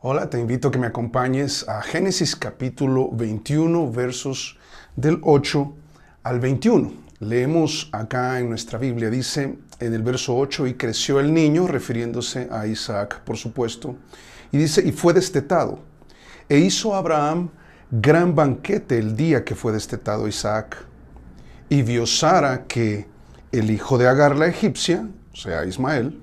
Hola, te invito a que me acompañes a Génesis capítulo 21, versos del 8 al 21. Leemos acá en nuestra Biblia, dice en el verso 8, y creció el niño, refiriéndose a Isaac, por supuesto, y dice, y fue destetado. E hizo Abraham gran banquete el día que fue destetado Isaac. Y vio Sara que el hijo de Agar la egipcia, o sea, Ismael,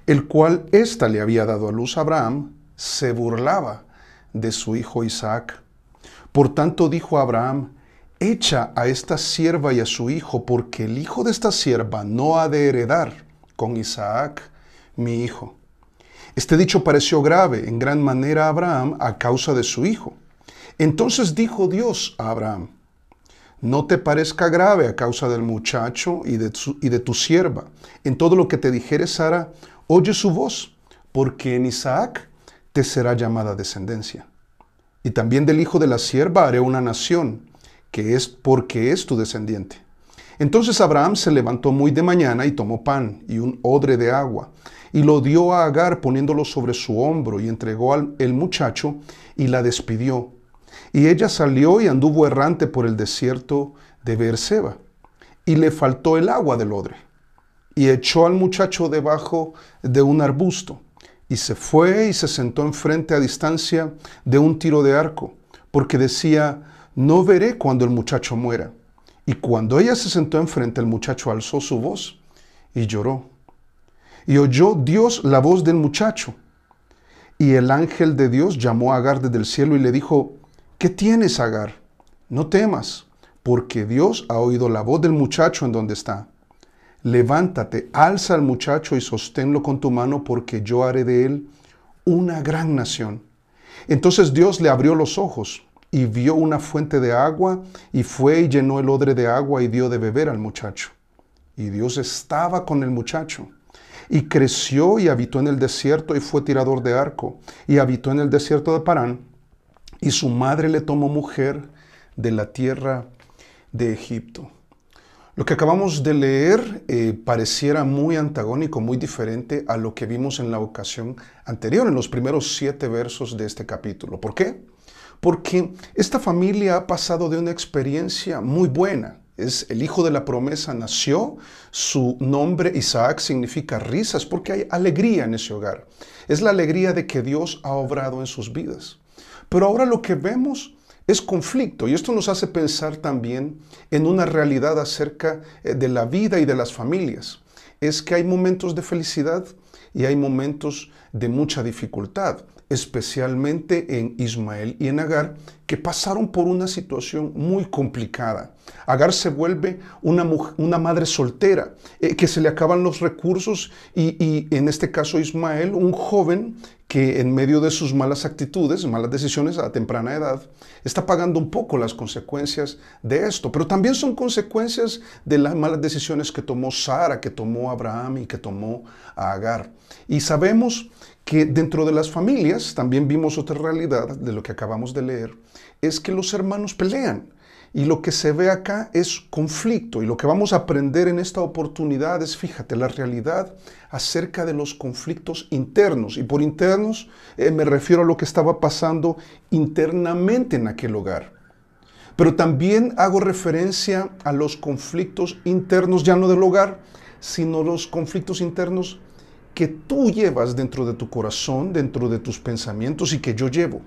el cual ésta le había dado a luz a Abraham, se burlaba de su hijo Isaac. Por tanto dijo Abraham, echa a esta sierva y a su hijo, porque el hijo de esta sierva no ha de heredar con Isaac, mi hijo. Este dicho pareció grave en gran manera a Abraham a causa de su hijo. Entonces dijo Dios a Abraham, no te parezca grave a causa del muchacho y de tu sierva. En todo lo que te dijere Sara, oye su voz, porque en Isaac te será llamada descendencia. Y también del hijo de la sierva haré una nación, que es porque es tu descendiente. Entonces Abraham se levantó muy de mañana y tomó pan y un odre de agua, y lo dio a Agar poniéndolo sobre su hombro, y entregó al muchacho y la despidió. Y ella salió y anduvo errante por el desierto de Beerseba, y le faltó el agua del odre. Y echó al muchacho debajo de un arbusto, y se fue y se sentó enfrente a distancia de un tiro de arco, porque decía, no veré cuando el muchacho muera. Y cuando ella se sentó enfrente, el muchacho alzó su voz y lloró. Y oyó Dios la voz del muchacho. Y el ángel de Dios llamó a Agar desde el cielo y le dijo, ¿qué tienes, Agar? No temas, porque Dios ha oído la voz del muchacho en donde está. Levántate, alza al muchacho y sosténlo con tu mano, porque yo haré de él una gran nación. Entonces Dios le abrió los ojos y vio una fuente de agua, y fue y llenó el odre de agua y dio de beber al muchacho. Y Dios estaba con el muchacho. Y creció y habitó en el desierto y fue tirador de arco, y habitó en el desierto de Parán, y su madre le tomó mujer de la tierra de Egipto. Lo que acabamos de leer pareciera muy antagónico, muy diferente a lo que vimos en la ocasión anterior, en los primeros 7 versos de este capítulo. ¿Por qué? Porque esta familia ha pasado de una experiencia muy buena. Es el hijo de la promesa, nació, su nombre Isaac significa risas, porque hay alegría en ese hogar. Es la alegría de que Dios ha obrado en sus vidas. Pero ahora lo que vemos es conflicto, y esto nos hace pensar también en una realidad acerca de la vida y de las familias. Es que hay momentos de felicidad y hay momentos de mucha dificultad, especialmente en Ismael y en Agar, que pasaron por una situación muy complicada. Agar se vuelve una madre soltera, que se le acaban los recursos, y en este caso Ismael, un joven que en medio de sus malas actitudes, malas decisiones a temprana edad, está pagando un poco las consecuencias de esto. Pero también son consecuencias de las malas decisiones que tomó Sara, que tomó Abraham y que tomó a Agar. Y sabemos que dentro de las familias, también vimos otra realidad de lo que acabamos de leer, es que los hermanos pelean. Y lo que se ve acá es conflicto. Y lo que vamos a aprender en esta oportunidad es, fíjate, la realidad acerca de los conflictos internos. Y por internos me refiero a lo que estaba pasando internamente en aquel hogar. Pero también hago referencia a los conflictos internos, ya no del hogar, sino los conflictos internos que tú llevas dentro de tu corazón, dentro de tus pensamientos, y que yo llevo.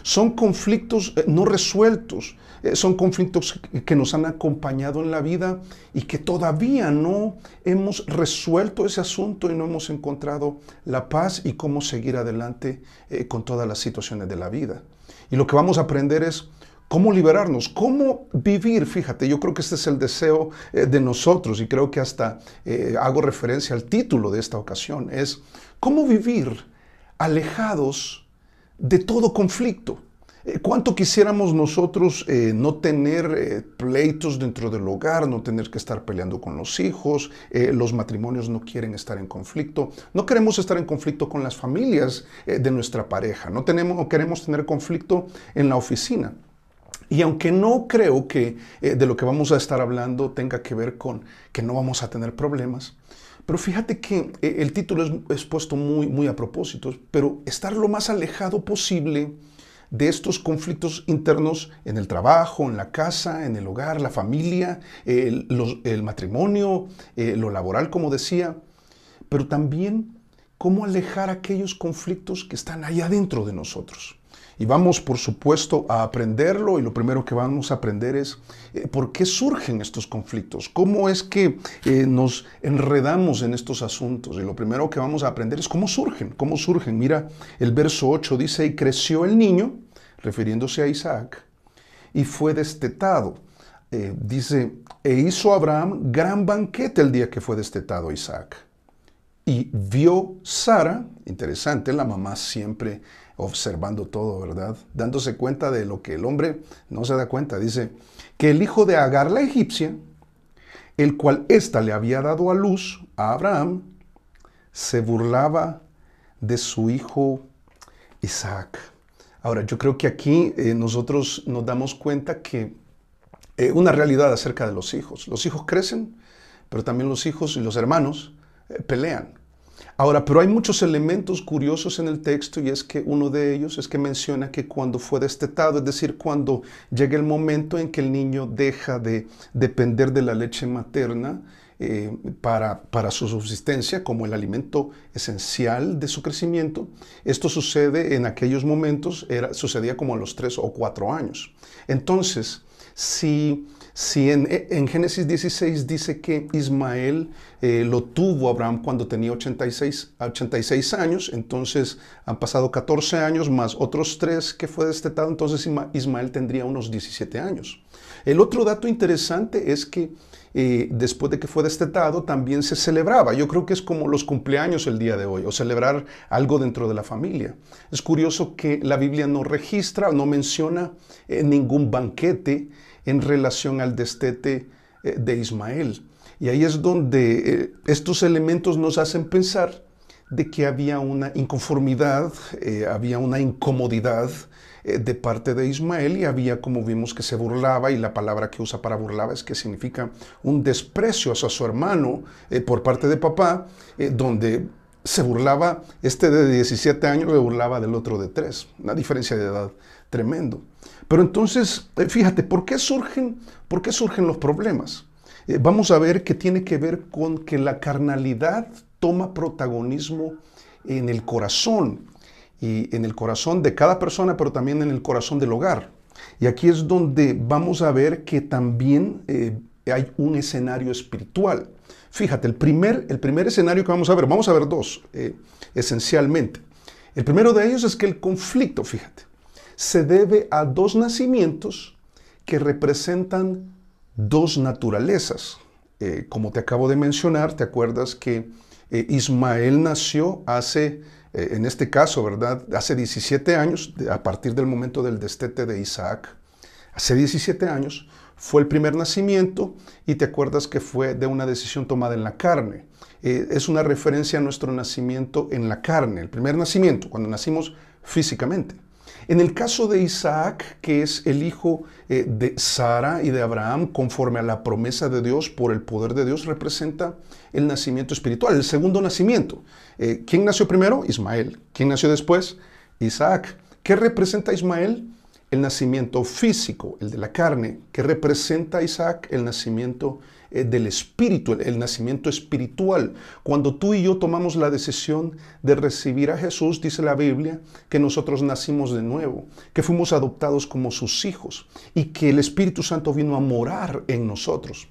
Son conflictos no resueltos, son conflictos que nos han acompañado en la vida y que todavía no hemos resuelto ese asunto y no hemos encontrado la paz y cómo seguir adelante con todas las situaciones de la vida. Y lo que vamos a aprender es cómo liberarnos, cómo vivir. Fíjate, yo creo que este es el deseo de nosotros, y creo que hasta hago referencia al título de esta ocasión, es cómo vivir alejados de todo conflicto. ¿Cuánto quisiéramos nosotros no tener pleitos dentro del hogar, no tener que estar peleando con los hijos? Los matrimonios no quieren estar en conflicto. No queremos estar en conflicto con las familias de nuestra pareja. No queremos tener conflicto en la oficina. Y aunque no creo que de lo que vamos a estar hablando tenga que ver con que no vamos a tener problemas, Pero fíjate que el título es puesto muy a propósito, pero estar lo más alejado posible de estos conflictos internos en el trabajo, en la casa, en el hogar, la familia, el matrimonio, lo laboral, como decía, pero también cómo alejar aquellos conflictos que están allá dentro de nosotros. Y vamos, por supuesto, a aprenderlo, y lo primero que vamos a aprender es por qué surgen estos conflictos, cómo es que nos enredamos en estos asuntos. Y lo primero que vamos a aprender es cómo surgen, cómo surgen. Mira, el verso 8 dice, y creció el niño, refiriéndose a Isaac, y fue destetado. Dice, e hizo Abraham gran banquete el día que fue destetado Isaac. Y vio Sara, interesante, la mamá siempre observando todo, ¿verdad? Dándose cuenta de lo que el hombre no se da cuenta. Dice que el hijo de Agar la egipcia, el cual ésta le había dado a luz a Abraham, se burlaba de su hijo Isaac. Ahora, yo creo que aquí nosotros nos damos cuenta que una realidad acerca de los hijos. Los hijos crecen, pero también los hijos y los hermanos pelean. Ahora, pero hay muchos elementos curiosos en el texto, y es que uno de ellos es que menciona que cuando fue destetado, es decir, cuando llega el momento en que el niño deja de depender de la leche materna para su subsistencia como el alimento esencial de su crecimiento, esto sucede en aquellos momentos, sucedía como a los 3 o 4 años. Entonces, si en Génesis 16 dice que Ismael lo tuvo Abraham cuando tenía 86 años, entonces han pasado 14 años más otros 3 que fue destetado, entonces Ismael tendría unos 17 años. El otro dato interesante es que después de que fue destetado también se celebraba. Yo creo que es como los cumpleaños el día de hoy, o celebrar algo dentro de la familia. Es curioso que la Biblia no registra, no menciona ningún banquete en relación al destete de Ismael. Y ahí es donde estos elementos nos hacen pensar de que había una inconformidad, había una incomodidad de parte de Ismael, y había, como vimos, que se burlaba, y la palabra que usa para burlaba es que significa un desprecio hacia su hermano por parte de papá, donde se burlaba, este de 17 años se burlaba del otro de 3, una diferencia de edad tremendo. Pero entonces, fíjate, ¿por qué surgen los problemas? Vamos a ver que tiene que ver con que la carnalidad toma protagonismo en el corazón, y en el corazón de cada persona, pero también en el corazón del hogar. Y aquí es donde vamos a ver que también hay un escenario espiritual. Fíjate, el primer escenario que vamos a ver 2 esencialmente. El primero de ellos es que el conflicto, fíjate, se debe a 2 nacimientos que representan 2 naturalezas. Como te acabo de mencionar, ¿te acuerdas que Ismael nació en este caso, ¿verdad? Hace 17 años, a partir del momento del destete de Isaac? Hace 17 años fue el primer nacimiento, y te acuerdas que fue de una decisión tomada en la carne. Es una referencia a nuestro nacimiento en la carne, el primer nacimiento, cuando nacimos físicamente. En el caso de Isaac, que es el hijo de Sara y de Abraham, conforme a la promesa de Dios, por el poder de Dios, representa el nacimiento espiritual, el segundo nacimiento. ¿Quién nació primero? Ismael. ¿Quién nació después? Isaac. ¿Qué representa Ismael? El nacimiento físico, el de la carne. ¿Qué representa Isaac? El nacimiento del espíritu, el nacimiento espiritual. Cuando tú y yo tomamos la decisión de recibir a Jesús, dice la Biblia que nosotros nacimos de nuevo, que fuimos adoptados como sus hijos, y que el Espíritu Santo vino a morar en nosotros.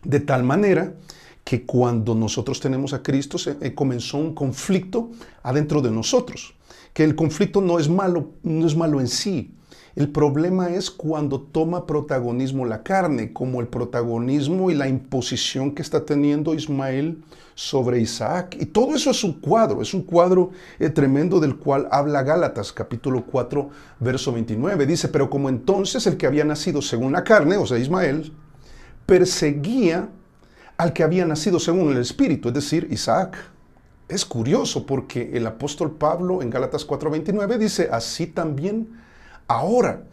De tal manera que cuando nosotros tenemos a Cristo, comenzó un conflicto adentro de nosotros. Que el conflicto no es malo en sí. El problema es cuando toma protagonismo la carne, como el protagonismo y la imposición que está teniendo Ismael sobre Isaac. Y todo eso es un cuadro tremendo, del cual habla Gálatas, capítulo 4, verso 29. Dice, pero como entonces el que había nacido según la carne, o sea, Ismael, perseguía al que había nacido según el Espíritu, es decir, Isaac. Es curioso porque el apóstol Pablo en Gálatas 4:29 dice, así también ahora,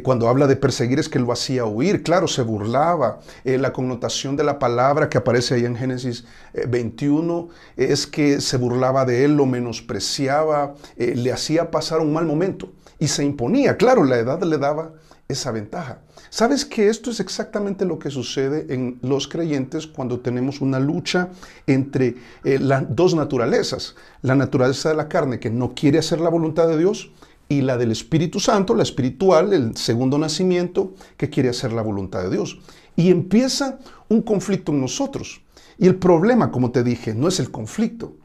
Cuando habla de perseguir es que lo hacía huir, claro, se burlaba. La connotación de la palabra que aparece ahí en Génesis 21 es que se burlaba de él, lo menospreciaba, le hacía pasar un mal momento y se imponía. Claro, la edad le daba esa ventaja. ¿Sabes que esto es exactamente lo que sucede en los creyentes cuando tenemos una lucha entre las dos naturalezas? La naturaleza de la carne que no quiere hacer la voluntad de Dios y la del Espíritu Santo, la espiritual, el segundo nacimiento, que quiere hacer la voluntad de Dios. Y empieza un conflicto en nosotros. Y el problema, como te dije, no es el conflicto.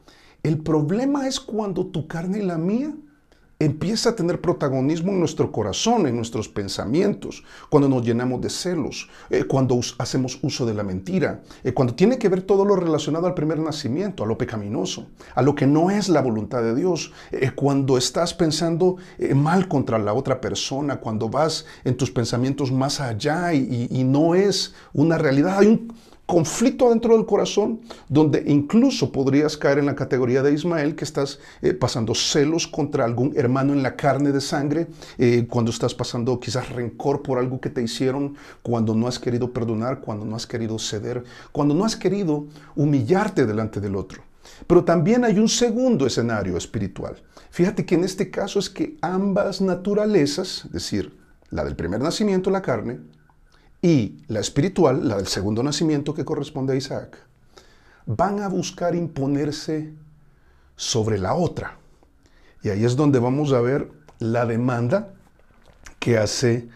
El problema es cuando tu carne y la mía empieza a tener protagonismo en nuestro corazón, en nuestros pensamientos, cuando nos llenamos de celos, cuando hacemos uso de la mentira, cuando tiene que ver todo lo relacionado al primer nacimiento, a lo pecaminoso, a lo que no es la voluntad de Dios, cuando estás pensando mal contra la otra persona, cuando vas en tus pensamientos más allá y no es una realidad. Hay un conflicto dentro del corazón donde incluso podrías caer en la categoría de Ismael, que estás pasando celos contra algún hermano en la carne de sangre, cuando estás pasando quizás rencor por algo que te hicieron, cuando no has querido perdonar, cuando no has querido ceder, cuando no has querido humillarte delante del otro. Pero también hay un segundo escenario espiritual. Fíjate que en este caso es que ambas naturalezas, es decir, la del primer nacimiento, la carne, y la espiritual, la del segundo nacimiento que corresponde a Isaac, van a buscar imponerse sobre la otra. Y ahí es donde vamos a ver la demanda que hace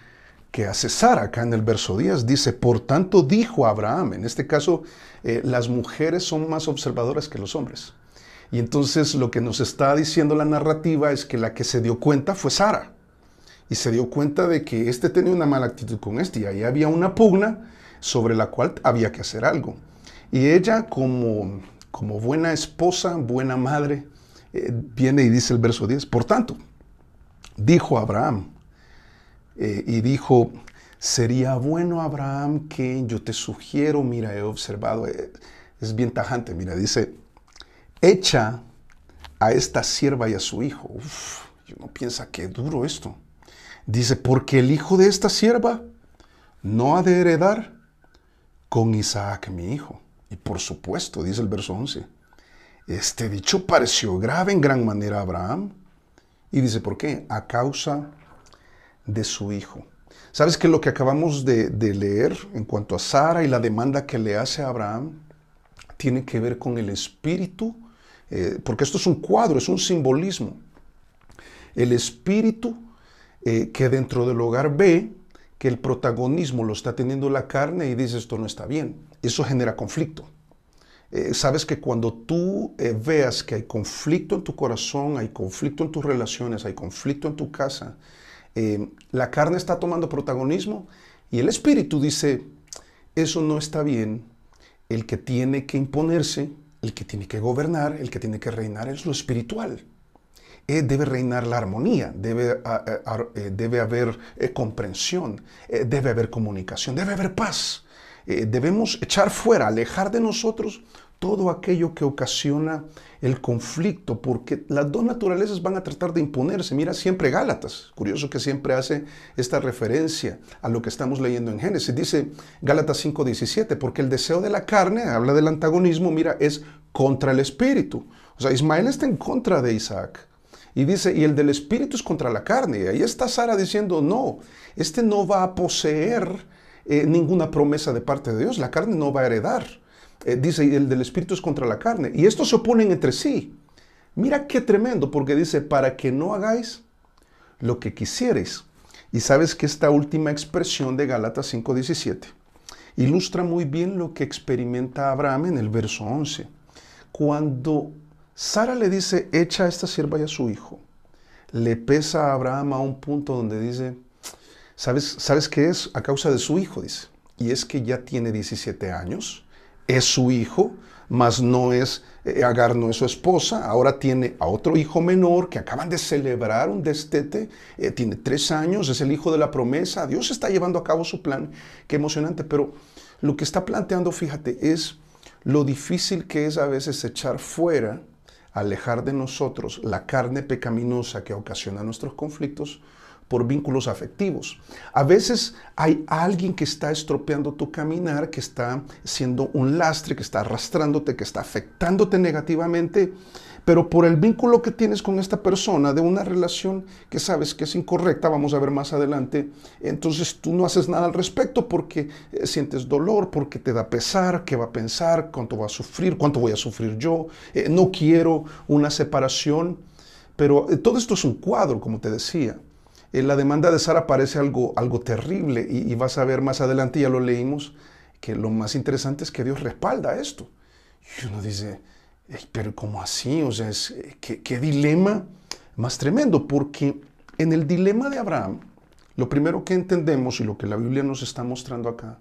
Sara. Acá en el verso 10 dice, por tanto dijo Abraham. En este caso, las mujeres son más observadoras que los hombres. Y entonces lo que nos está diciendo la narrativa es que la que se dio cuenta fue Sara. Y se dio cuenta de que este tenía una mala actitud con este. Y ahí había una pugna sobre la cual había que hacer algo. Y ella, como buena esposa, buena madre, viene y dice el verso 10, por tanto, dijo Abraham, y dijo, sería bueno, Abraham, que yo te sugiero, mira, he observado, es bien tajante, mira, dice, echa a esta sierva y a su hijo. Uf, uno piensa que duro esto. Dice, porque el hijo de esta sierva no ha de heredar con Isaac mi hijo. Y por supuesto, dice el verso 11, este dicho pareció grave en gran manera a Abraham. Y dice, ¿por qué? A causa de su hijo. ¿Sabes que lo que acabamos de leer en cuanto a Sara y la demanda que le hace a Abraham tiene que ver con el espíritu? Porque esto es un cuadro, es un simbolismo. El espíritu que dentro del hogar ve que el protagonismo lo está teniendo la carne y dice esto no está bien. Eso genera conflicto. Sabes que cuando tú veas que hay conflicto en tu corazón, hay conflicto en tus relaciones, hay conflicto en tu casa, la carne está tomando protagonismo y el espíritu dice eso no está bien. El que tiene que imponerse, el que tiene que gobernar, el que tiene que reinar es lo espiritual. Debe reinar la armonía, debe haber comprensión, debe haber comunicación, debe haber paz. Debemos echar fuera, alejar de nosotros todo aquello que ocasiona el conflicto, porque las dos naturalezas van a tratar de imponerse. Mira siempre Gálatas, curioso que siempre hace esta referencia a lo que estamos leyendo en Génesis. Dice Gálatas 5:17, porque el deseo de la carne, habla del antagonismo, mira, es contra el espíritu. O sea, Ismael está en contra de Isaac. Y dice, y el del espíritu es contra la carne. Y ahí está Sara diciendo, no, este no va a poseer ninguna promesa de parte de Dios. La carne no va a heredar. Dice, y el del espíritu es contra la carne. Y estos se oponen entre sí. Mira qué tremendo, porque dice, para que no hagáis lo que quisierais. Y sabes que esta última expresión de Gálatas 5:17 ilustra muy bien lo que experimenta Abraham en el verso 11. Cuando Sara le dice, echa a esta sierva y a su hijo, le pesa a Abraham a un punto donde dice, ¿sabes qué es? A causa de su hijo, dice. Y es que ya tiene 17 años, es su hijo, mas no es, Agar no es su esposa, ahora tiene a otro hijo menor que acaban de celebrar un destete, tiene 3 años, es el hijo de la promesa, Dios está llevando a cabo su plan, qué emocionante, pero lo que está planteando, fíjate, es lo difícil que es a veces echar fuera, alejar de nosotros la carne pecaminosa que ocasiona nuestros conflictos por vínculos afectivos. A veces hay alguien que está estropeando tu caminar, que está siendo un lastre, que está arrastrándote, que está afectándote negativamente, pero por el vínculo que tienes con esta persona, de una relación que sabes que es incorrecta, vamos a ver más adelante, entonces tú no haces nada al respecto porque sientes dolor, porque te da pesar, qué va a pensar, cuánto va a sufrir, cuánto voy a sufrir yo, no quiero una separación, pero todo esto es un cuadro, como te decía. La demanda de Sara parece algo terrible y vas a ver más adelante, ya lo leímos, que lo más interesante es que Dios respalda esto. Y uno dice, pero ¿cómo así? O sea, ¿qué dilema más tremendo? Porque en el dilema de Abraham, lo primero que entendemos y lo que la Biblia nos está mostrando acá,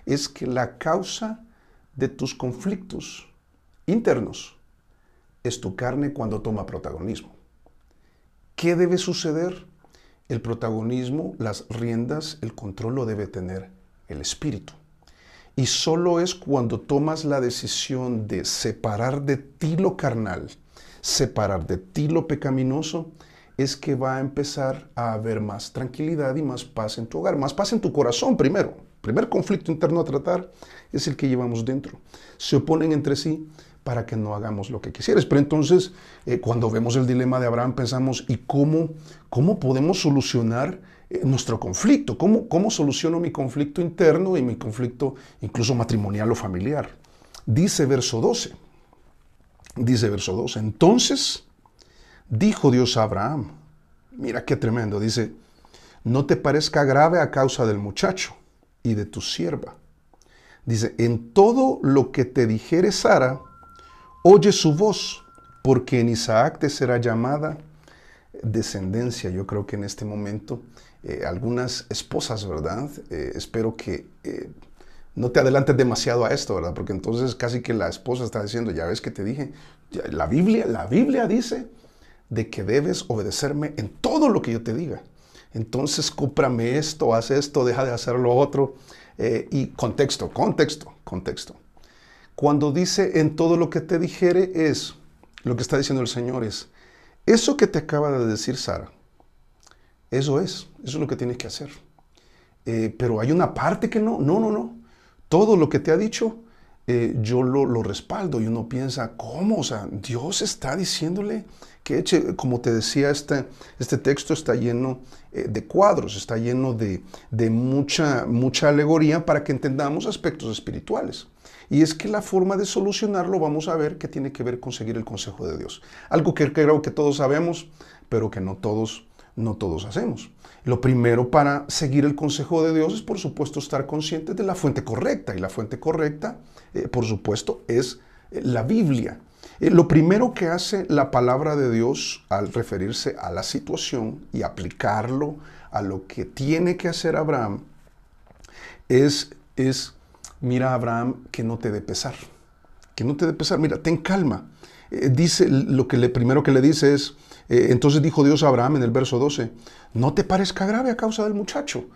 es que la causa de tus conflictos internos es tu carne cuando toma protagonismo. ¿Qué debe suceder? El protagonismo, las riendas, el control lo debe tener el espíritu. Y solo es cuando tomas la decisión de separar de ti lo carnal, separar de ti lo pecaminoso, es que va a empezar a haber más tranquilidad y más paz en tu hogar, más paz en tu corazón primero. El primer conflicto interno a tratar es el que llevamos dentro. Se oponen entre sí para que no hagamos lo que quisieras. Pero entonces, cuando vemos el dilema de Abraham, pensamos, ¿y cómo podemos solucionar nuestro conflicto? ¿Cómo soluciono mi conflicto interno y mi conflicto incluso matrimonial o familiar? Dice verso 12. Entonces dijo Dios a Abraham, mira qué tremendo, dice, no te parezca grave a causa del muchacho y de tu sierva. Dice, en todo lo que te dijere Sara, oye su voz, porque en Isaac te será llamada descendencia. Yo creo que en este momento algunas esposas, ¿verdad? Espero que no te adelantes demasiado a esto, ¿verdad? Porque entonces casi que la esposa está diciendo, ya ves que te dije, la Biblia dice de que debes obedecerme en todo lo que yo te diga. Entonces cómprame esto, haz esto, deja de hacer lo otro. Y contexto. Cuando dice en todo lo que te dijere es, lo que está diciendo el Señor es, eso que te acaba de decir Sara, eso es lo que tienes que hacer. Pero hay una parte que no. Todo lo que te ha dicho, yo lo respaldo. Y uno piensa, ¿cómo? O sea, Dios está diciéndole que eche, como te decía, este texto está lleno de cuadros, está lleno de mucha alegoría para que entendamos aspectos espirituales. Y es que la forma de solucionarlo vamos a ver que tiene que ver con seguir el consejo de Dios. Algo que creo que todos sabemos, pero que no todos hacemos. Lo primero para seguir el consejo de Dios es, por supuesto, estar conscientes de la fuente correcta. Y la fuente correcta, por supuesto, es la Biblia. Lo primero que hace la palabra de Dios al referirse a la situación y aplicarlo a lo que tiene que hacer Abraham es mira, Abraham, que no te dé pesar. Que no te dé pesar. Mira, ten calma. Dice, primero que le dice es, entonces dijo Dios a Abraham en el verso 12, no te parezca grave a causa del muchacho.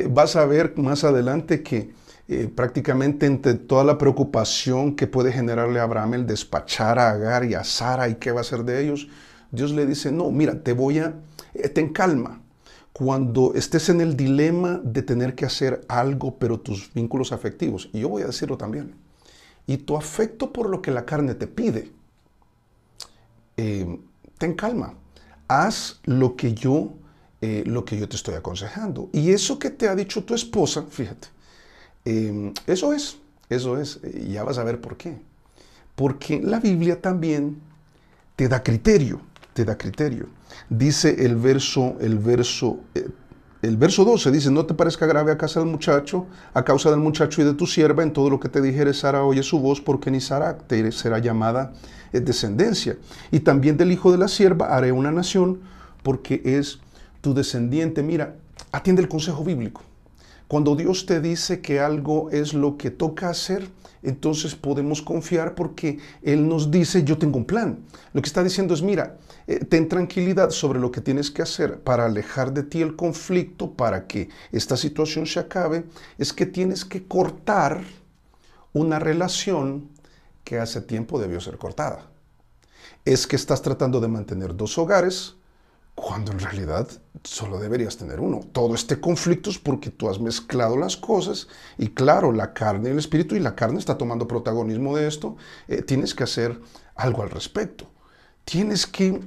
Vas a ver más adelante que prácticamente entre toda la preocupación que puede generarle a Abraham el despachar a Agar y a Sara y qué va a hacer de ellos, Dios le dice, no, mira, ten calma. Cuando estés en el dilema de tener que hacer algo, pero tus vínculos afectivos, y yo voy a decirlo también, y tu afecto por lo que la carne te pide, ten calma, haz lo que yo te estoy aconsejando. Y eso que te ha dicho tu esposa, fíjate, eso es, y ya vas a ver por qué. Porque la Biblia también te da criterio. Dice el verso 12, dice, no te parezca grave a causa del muchacho y de tu sierva, en todo lo que te dijere Sara, oye su voz, porque en Isaac te será llamada descendencia. Y también del hijo de la sierva haré una nación, porque es tu descendiente. Mira, atiende el consejo bíblico. Cuando Dios te dice que algo es lo que toca hacer, entonces podemos confiar porque Él nos dice, yo tengo un plan. Lo que está diciendo es, mira, ten tranquilidad sobre lo que tienes que hacer para alejar de ti el conflicto, para que esta situación se acabe. Es que tienes que cortar una relación que hace tiempo debió ser cortada. Es que estás tratando de mantener dos hogares cuando en realidad solo deberías tener uno. Todo este conflicto es porque tú has mezclado las cosas y claro, la carne y el espíritu, y la carne está tomando protagonismo de esto. Tienes que hacer algo al respecto. Tienes que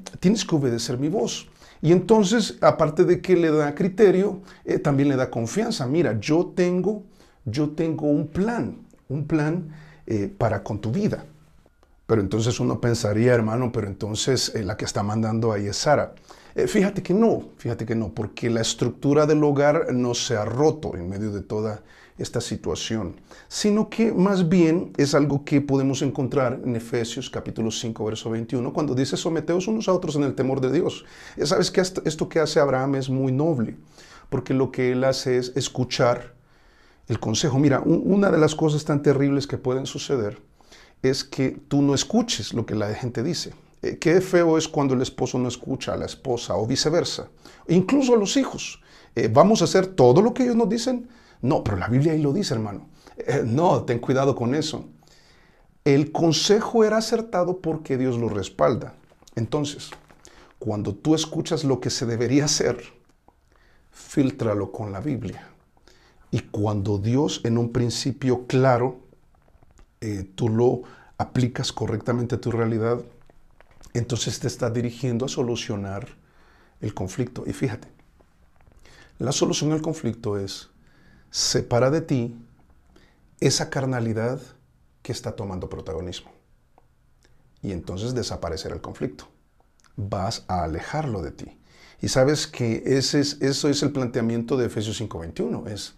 obedecer mi voz. Y entonces, aparte de que le da criterio, también le da confianza. Mira, yo tengo un plan para con tu vida. Pero entonces uno pensaría, hermano, pero entonces la que está mandando ahí es Sara. Fíjate que no, porque la estructura del hogar no se ha roto en medio de toda esta situación, sino que más bien es algo que podemos encontrar en Efesios capítulo 5, verso 21, cuando dice: someteos unos a otros en el temor de Dios. Sabes que esto que hace Abraham es muy noble, porque lo que él hace es escuchar el consejo. Mira, una de las cosas tan terribles que pueden suceder es que tú no escuches lo que la gente dice. Qué feo es cuando el esposo no escucha a la esposa o viceversa. Incluso a los hijos. ¿Vamos a hacer todo lo que ellos nos dicen? No, pero la Biblia ahí lo dice, hermano. No, ten cuidado con eso. El consejo era acertado porque Dios lo respalda. Entonces, cuando tú escuchas lo que se debería hacer, fíltralo con la Biblia. Y cuando Dios en un principio claro, tú lo aplicas correctamente a tu realidad, entonces te está dirigiendo a solucionar el conflicto. Y fíjate, la solución al conflicto es: separa de ti esa carnalidad que está tomando protagonismo. Y entonces desaparecerá el conflicto. Vas a alejarlo de ti. Y sabes que eso es el planteamiento de Efesios 5:21. Es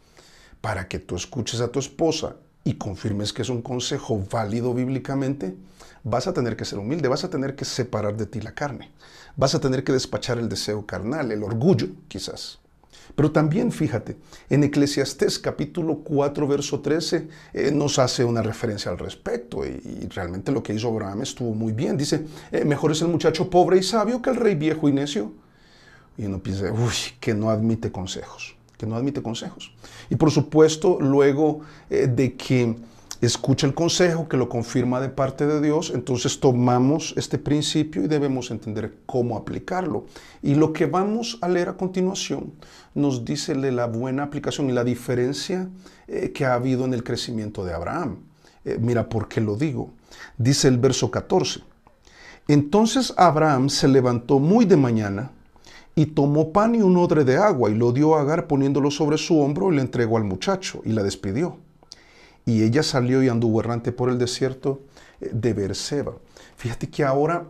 para que tú escuches a tu esposa y confirmes que es un consejo válido bíblicamente. Vas a tener que ser humilde, vas a tener que separar de ti la carne. Vas a tener que despachar el deseo carnal, el orgullo quizás. Pero también, fíjate, en Eclesiastés capítulo 4, verso 13, nos hace una referencia al respecto. Y realmente lo que hizo Abraham estuvo muy bien. Dice: mejor es el muchacho pobre y sabio que el rey viejo y necio. Y uno piensa: uy, que no admite consejos. Que no admite consejos. Y por supuesto, luego de que escucha el consejo, que lo confirma de parte de Dios, entonces tomamos este principio y debemos entender cómo aplicarlo. Y lo que vamos a leer a continuación nos dice de la buena aplicación y la diferencia que ha habido en el crecimiento de Abraham. Mira por qué lo digo. Dice el verso 14. Entonces Abraham se levantó muy de mañana y tomó pan y un odre de agua y lo dio a Agar poniéndolo sobre su hombro y le entregó al muchacho y la despidió. Y ella salió y anduvo errante por el desierto de Beerseba. Fíjate que ahora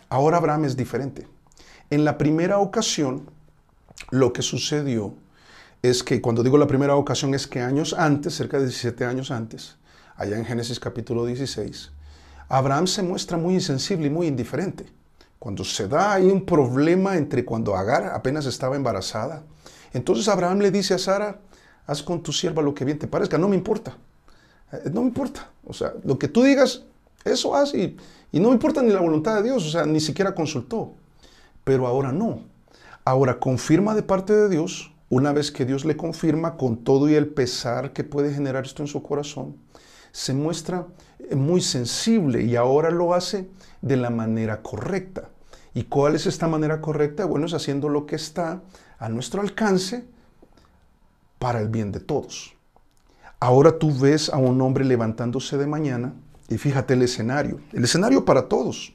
Abraham es diferente. En la primera ocasión, lo que sucedió es que, cuando digo la primera ocasión, es que años antes, cerca de 17 años antes, allá en Génesis capítulo 16, Abraham se muestra muy insensible y muy indiferente. Cuando se da ahí un problema entre cuando Agar apenas estaba embarazada, entonces Abraham le dice a Sara: haz con tu sierva lo que bien te parezca, no me importa. No me importa. O sea, lo que tú digas, eso haz, y no me importa ni la voluntad de Dios, o sea, ni siquiera consultó. Pero ahora no. Ahora confirma de parte de Dios. Una vez que Dios le confirma, con todo y el pesar que puede generar esto en su corazón, se muestra muy sensible y ahora lo hace de la manera correcta. ¿Y cuál es esta manera correcta? Bueno, es haciendo lo que está a nuestro alcance para el bien de todos. Ahora tú ves a un hombre levantándose de mañana y fíjate el escenario. El escenario para todos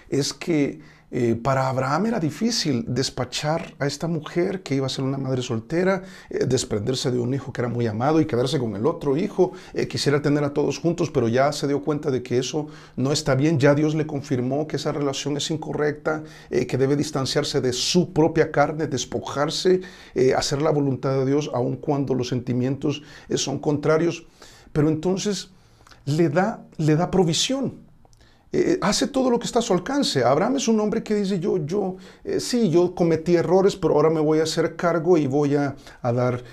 es que para Abraham era difícil despachar a esta mujer que iba a ser una madre soltera, desprenderse de un hijo que era muy amado y quedarse con el otro hijo. Quisiera tener a todos juntos, pero ya se dio cuenta de que eso no está bien. Ya Dios le confirmó que esa relación es incorrecta, que debe distanciarse de su propia carne, despojarse, hacer la voluntad de Dios, aun cuando los sentimientos son contrarios. Pero entonces le da provisión. Hace todo lo que está a su alcance. Abraham es un hombre que dice: sí, yo cometí errores, pero ahora me voy a hacer cargo y voy a dar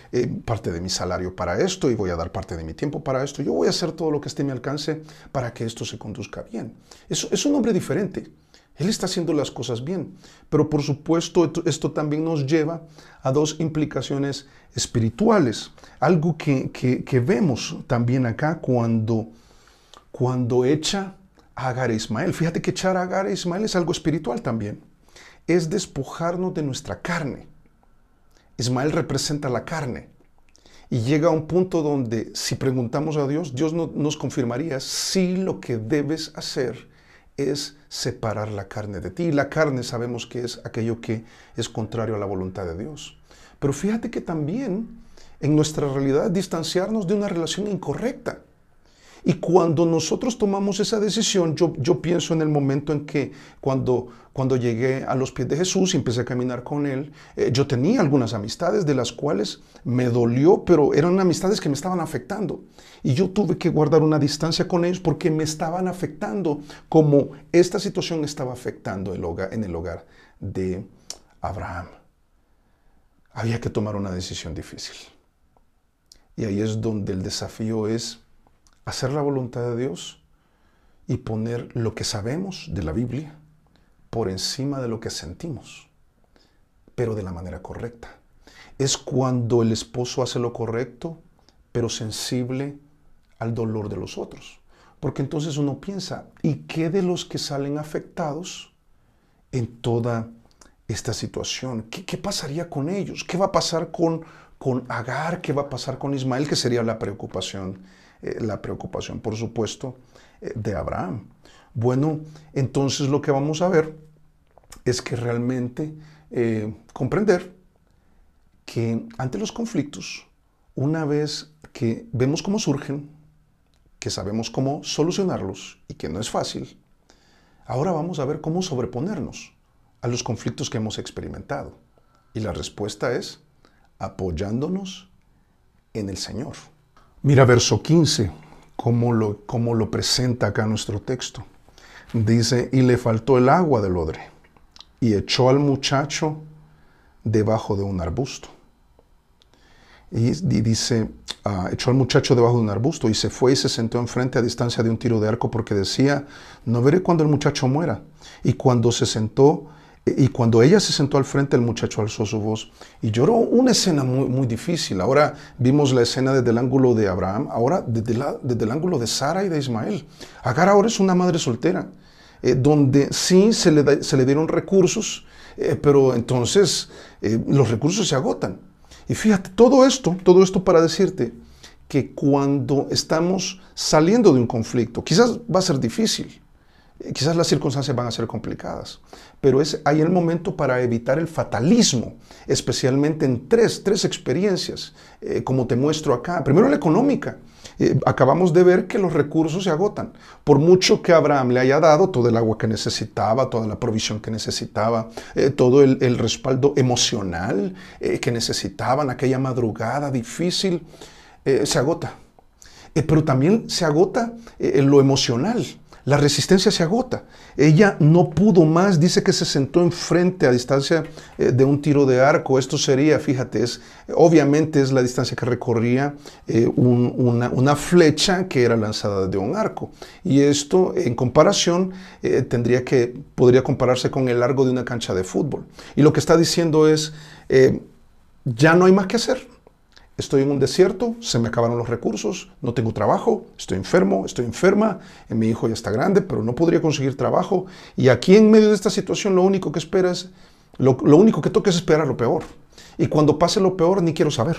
parte de mi salario para esto y voy a dar parte de mi tiempo para esto. Yo voy a hacer todo lo que esté a mi alcance para que esto se conduzca bien. Es un hombre diferente. Él está haciendo las cosas bien. Pero por supuesto esto también nos lleva a dos implicaciones espirituales. Algo que vemos también acá cuando echa a Agar e Ismael. Fíjate que echar a Agar e Ismael es algo espiritual también. es despojarnos de nuestra carne. Ismael representa la carne. Y llega a un punto donde si preguntamos a Dios, Dios nos confirmaría si lo que debes hacer es separar la carne de ti. Y la carne sabemos que es aquello que es contrario a la voluntad de Dios. Pero fíjate que también en nuestra realidad distanciarnos de una relación incorrecta. Y cuando nosotros tomamos esa decisión, yo pienso en el momento en que cuando llegué a los pies de Jesús y empecé a caminar con Él, yo tenía algunas amistades de las cuales me dolió, pero eran amistades que me estaban afectando. Y yo tuve que guardar una distancia con ellos porque me estaban afectando como esta situación estaba afectando en el hogar de Abraham. Había que tomar una decisión difícil. Y ahí es donde el desafío es hacer la voluntad de Dios y poner lo que sabemos de la Biblia por encima de lo que sentimos, pero de la manera correcta. Es cuando el esposo hace lo correcto, pero sensible al dolor de los otros. Porque entonces uno piensa, ¿y qué de los que salen afectados en toda esta situación? ¿Qué pasaría con ellos? ¿Qué va a pasar con Agar? ¿Qué va a pasar con Ismael? Que sería la preocupación, por supuesto, de Abraham. Bueno, entonces lo que vamos a ver es que realmente comprender que ante los conflictos, una vez que vemos cómo surgen, que sabemos cómo solucionarlos y que no es fácil, ahora vamos a ver cómo sobreponernos a los conflictos que hemos experimentado. Y la respuesta es apoyándonos en el Señor. Mira verso 15, cómo lo presenta acá nuestro texto. Dice, y le faltó el agua del odre, y echó al muchacho debajo de un arbusto. Y dice, echó al muchacho debajo de un arbusto, y se fue y se sentó enfrente a distancia de un tiro de arco, porque decía, no veré cuando el muchacho muera. Y cuando ella se sentó al frente, el muchacho alzó su voz y lloró. Una escena muy, muy difícil. Ahora vimos la escena desde el ángulo de Abraham, ahora desde el ángulo de Sara y de Ismael. Agar ahora es una madre soltera, donde sí se le dieron recursos, pero entonces los recursos se agotan. Y fíjate, todo esto para decirte que cuando estamos saliendo de un conflicto, quizás va a ser difícil, quizás las circunstancias van a ser complicadas, pero es ahí el momento para evitar el fatalismo, especialmente en tres experiencias, como te muestro acá. Primero la económica. Acabamos de ver que los recursos se agotan. Por mucho que Abraham le haya dado todo el agua que necesitaba, toda la provisión que necesitaba, todo el respaldo emocional que necesitaban, aquella madrugada difícil, se agota. Pero también se agota lo emocional. La resistencia se agota. Ella no pudo más, dice que se sentó enfrente a distancia de un tiro de arco. Esto sería, fíjate, obviamente es la distancia que recorría una flecha que era lanzada de un arco. Y esto, en comparación, podría compararse con el largo de una cancha de fútbol. Y lo que está diciendo es, ya no hay más que hacer. Estoy en un desierto, se me acabaron los recursos, no tengo trabajo, estoy enfermo, estoy enferma, mi hijo ya está grande, pero no podría conseguir trabajo. Y aquí en medio de esta situación lo único que toca es esperar lo peor. Y cuando pase lo peor ni quiero saber.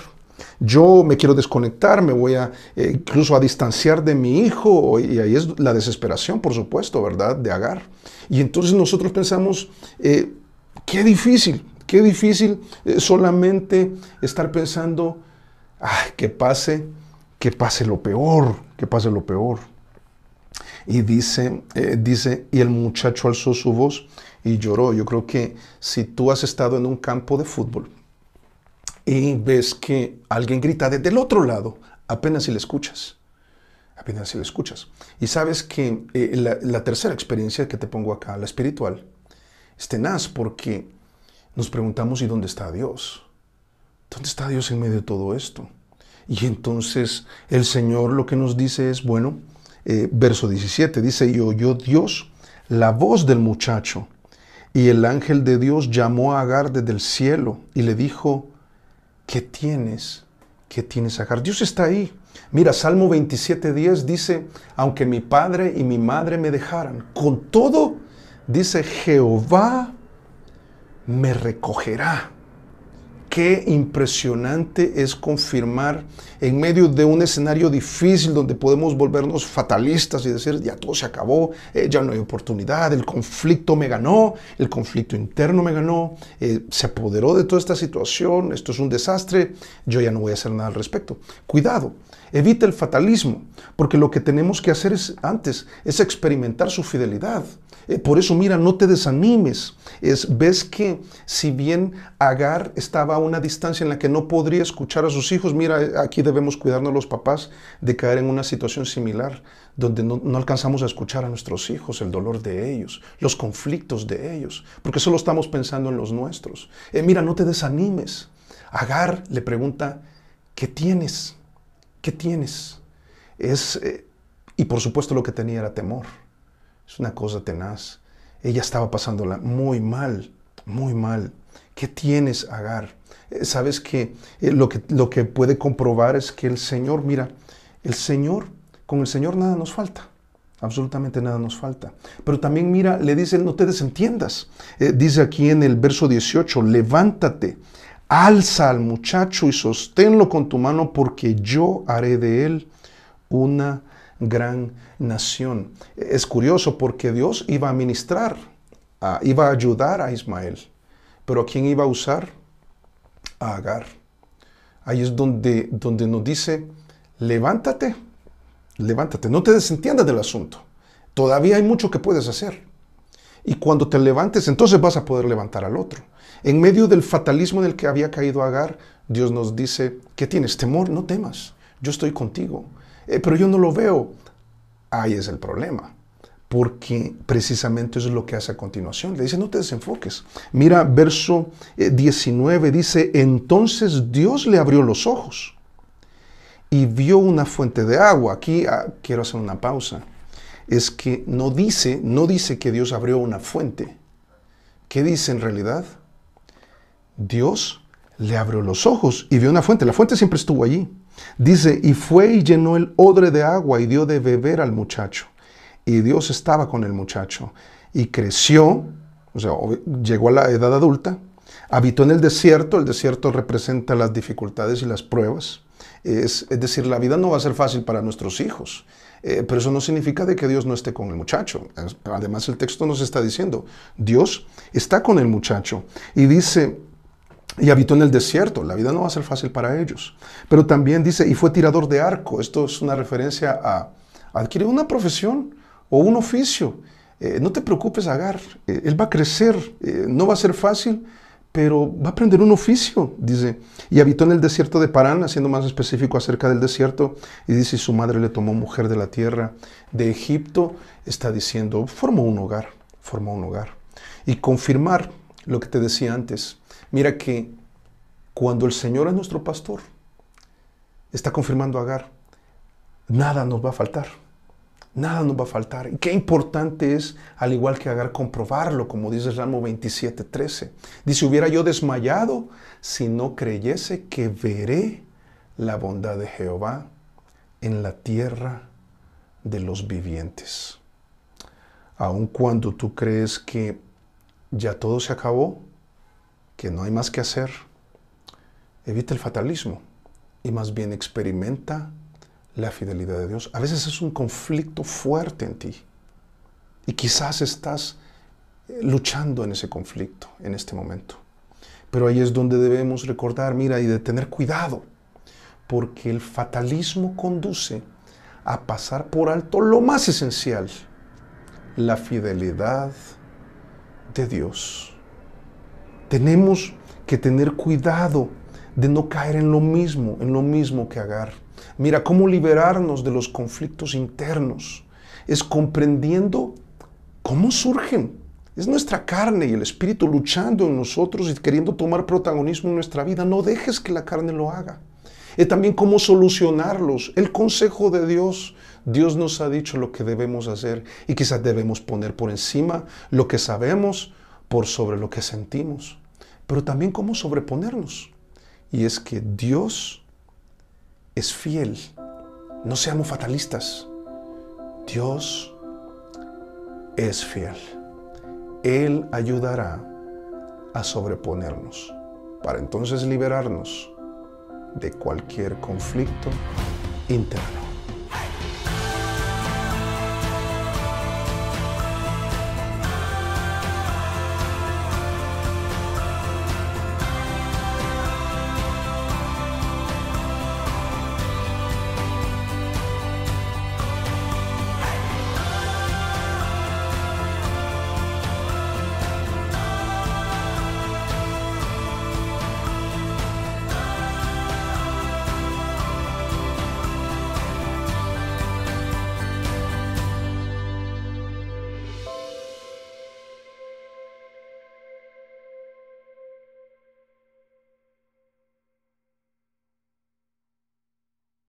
Yo me quiero desconectar, me voy incluso a distanciar de mi hijo, y ahí es la desesperación, por supuesto, ¿verdad?, de Agar. Y entonces nosotros pensamos, qué difícil solamente estar pensando, que pase lo peor, que pase lo peor. Y dice, y el muchacho alzó su voz y lloró. Yo creo que si tú has estado en un campo de fútbol y ves que alguien grita desde el otro lado, apenas si le escuchas. Y sabes que la tercera experiencia que te pongo acá, la espiritual, es tenaz porque nos preguntamos, ¿y dónde está Dios? ¿Dónde está Dios en medio de todo esto? Y entonces el Señor lo que nos dice es, bueno, verso 17, dice, y oyó Dios la voz del muchacho, y el ángel de Dios llamó a Agar desde el cielo y le dijo, ¿qué tienes? ¿Qué tienes, Agar? Dios está ahí. Mira, Salmo 27:10 dice, aunque mi padre y mi madre me dejaran, con todo, dice, Jehová me recogerá. Qué impresionante es confirmar en medio de un escenario difícil donde podemos volvernos fatalistas y decir, ya todo se acabó, ya no hay oportunidad, el conflicto me ganó, el conflicto interno me ganó, se apoderó de toda esta situación, esto es un desastre, yo ya no voy a hacer nada al respecto. Cuidado, evita el fatalismo, porque lo que tenemos que hacer es experimentar su fidelidad. Por eso, mira, no te desanimes. Ves que si bien Agar estaba a una distancia en la que no podría escuchar a sus hijos, mira, aquí debemos cuidarnos los papás de caer en una situación similar, donde no alcanzamos a escuchar a nuestros hijos, el dolor de ellos, los conflictos de ellos, porque solo estamos pensando en los nuestros. Mira, no te desanimes. Agar le pregunta, ¿qué tienes? ¿Qué tienes? Y por supuesto lo que tenía era temor. Es una cosa tenaz. Ella estaba pasándola muy mal, muy mal. ¿Qué tienes, Agar? Sabes que lo que puede comprobar es que el Señor, mira, con el Señor nada nos falta. Absolutamente nada nos falta. Pero también, mira, le dice, no te desentiendas. Dice aquí en el verso 18, levántate, alza al muchacho y sosténlo con tu mano, porque yo haré de él una gran nación. Es curioso porque Dios iba a ministrar, iba a ayudar a Ismael. Pero ¿a quién iba a usar? A Agar. Ahí es donde nos dice, levántate, levántate, no te desentiendas del asunto. Todavía hay mucho que puedes hacer. Y cuando te levantes, entonces vas a poder levantar al otro. En medio del fatalismo en el que había caído Agar, Dios nos dice, ¿qué tienes? ¿Temor? No temas, yo estoy contigo. Pero yo no lo veo. Ahí es el problema, porque precisamente eso es lo que hace a continuación. Le dice, no te desenfoques. Mira, verso 19 dice, entonces Dios le abrió los ojos y vio una fuente de agua. Aquí quiero hacer una pausa. Es que no dice que Dios abrió una fuente. ¿Qué dice en realidad? Dios le abrió los ojos y vio una fuente. La fuente siempre estuvo allí. Dice, y fue y llenó el odre de agua y dio de beber al muchacho. Y Dios estaba con el muchacho. Y creció, o sea, llegó a la edad adulta, habitó en el desierto. El desierto representa las dificultades y las pruebas. Es decir, la vida no va a ser fácil para nuestros hijos. Pero eso no significa de que Dios no esté con el muchacho. Además, el texto nos está diciendo, Dios está con el muchacho. Y dice, y habitó en el desierto. La vida no va a ser fácil para ellos. Pero también dice, y fue tirador de arco. Esto es una referencia a adquirir una profesión o un oficio. No te preocupes, Agar. Él va a crecer. No va a ser fácil, pero va a aprender un oficio, dice. Y habitó en el desierto de Parán, haciendo más específico acerca del desierto. Y dice, y su madre le tomó mujer de la tierra de Egipto. Está diciendo, formó un hogar. Formó un hogar. Y confirmar lo que te decía antes. Mira que cuando el Señor es nuestro pastor, está confirmando a Agar, nada nos va a faltar. Nada nos va a faltar. Y qué importante es, al igual que Agar, comprobarlo, como dice el Salmo 27:13. Dice, hubiera yo desmayado si no creyese que veré la bondad de Jehová en la tierra de los vivientes. Aun cuando tú crees que ya todo se acabó, que no hay más que hacer, evita el fatalismo y más bien experimenta la fidelidad de Dios. A veces es un conflicto fuerte en ti y quizás estás luchando en ese conflicto en este momento. Pero ahí es donde debemos recordar, mira, y de tener cuidado, porque el fatalismo conduce a pasar por alto lo más esencial, la fidelidad de Dios. Tenemos que tener cuidado de no caer en lo mismo que Agar. Mira, cómo liberarnos de los conflictos internos es comprendiendo cómo surgen. Es nuestra carne y el espíritu luchando en nosotros y queriendo tomar protagonismo en nuestra vida. No dejes que la carne lo haga. Es también cómo solucionarlos. El consejo de Dios. Dios nos ha dicho lo que debemos hacer y quizás debemos poner por encima lo que sabemos por sobre lo que sentimos. Pero también cómo sobreponernos. Y es que Dios es fiel. No seamos fatalistas. Dios es fiel. Él ayudará a sobreponernos, para entonces liberarnos de cualquier conflicto interno.